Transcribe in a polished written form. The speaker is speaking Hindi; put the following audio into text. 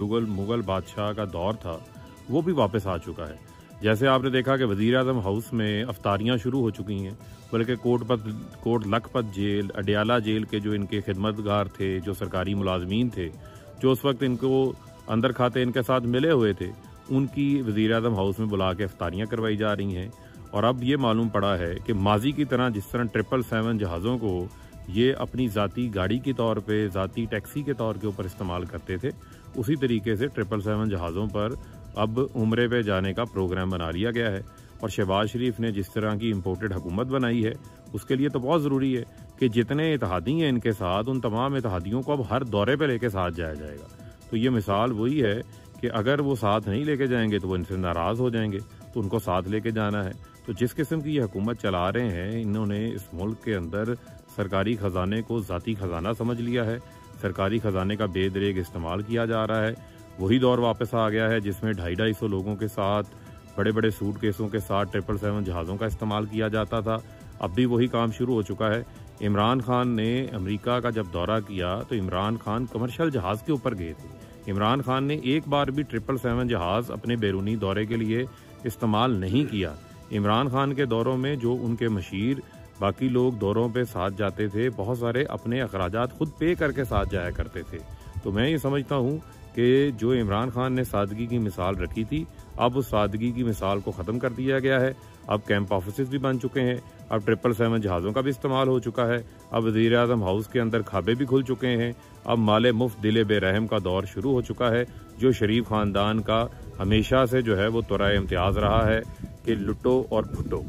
मुगल बादशाह का दौर था वो भी वापस आ चुका है। जैसे आपने देखा कि वज़ीर-ए-आज़म हाउस में अफ्तारियाँ शुरू हो चुकी हैं, बल्कि कोट लखपत जेल, अडयाला जेल के जो इनके खिदमतगार थे, जो सरकारी मुलाजमीन थे, जो उस वक्त इनको अंदर खाते इनके साथ मिले हुए थे, उनकी वज़ीर-ए-आज़म हाउस में बुला के अफ्तारियाँ करवाई जा रही हैं। और अब ये मालूम पड़ा है कि माजी की तरह जिस तरह 777 जहाज़ों को ये अपनी ज़ाती गाड़ी के तौर पे, ज़ाती टैक्सी के तौर के ऊपर इस्तेमाल करते थे, उसी तरीके से 777 जहाज़ों पर अब उम्रे पे जाने का प्रोग्राम बना लिया गया है। और शहबाज शरीफ ने जिस तरह की इम्पोर्टेड हुकूमत बनाई है, उसके लिए तो बहुत ज़रूरी है कि जितने इत्तेहादी हैं इनके साथ, उन तमाम इत्तेहादियों को अब हर दौरे पे लेके साथ जाया जाएगा। तो ये मिसाल वही है कि अगर वो साथ नहीं लेके जाएंगे तो वो इनसे नाराज़ हो जाएंगे, तो उनको साथ लेके जाना है। तो जिस किस्म की ये हुकूमत चला रहे हैं, इन्होंने इस मुल्क के अंदर सरकारी ख़जाने को ज़ाती ख़जाना समझ लिया है, सरकारी ख़जाने का बेदरेग इस्तेमाल किया जा रहा है। वही दौर वापस आ गया है जिसमें 250-250 लोगों के साथ, बड़े बड़े सूट केसों के साथ 777 जहाज़ों का इस्तेमाल किया जाता था। अब भी वही काम शुरू हो चुका है। इमरान खान ने अमेरिका का जब दौरा किया तो इमरान खान कमर्शियल जहाज़ के ऊपर गए थे। इमरान खान ने एक बार भी 777 जहाज़ अपने बैरूनी दौरे के लिए इस्तेमाल नहीं किया। इमरान खान के दौरों में जो उनके मशीर बाकी लोग दौरों पे साथ जाते थे, बहुत सारे अपने अखराजात खुद पे करके साथ जाया करते थे। तो मैं ये समझता हूँ कि जो इमरान खान ने सादगी की मिसाल रखी थी, अब उस सादगी की मिसाल को ख़त्म कर दिया गया है। अब कैंप ऑफिस भी बन चुके हैं, अब 777 जहाज़ों का भी इस्तेमाल हो चुका है, अब वज़ीर-ए-आज़म हाउस के अंदर खाबे भी खुल चुके हैं। अब माले मुफ्त दिले बेरहम का दौर शुरू हो चुका है, जो शरीफ ख़ानदान का हमेशा से जो है वो तुराए इम्तियाज़ रहा है कि लुटो और फुटो।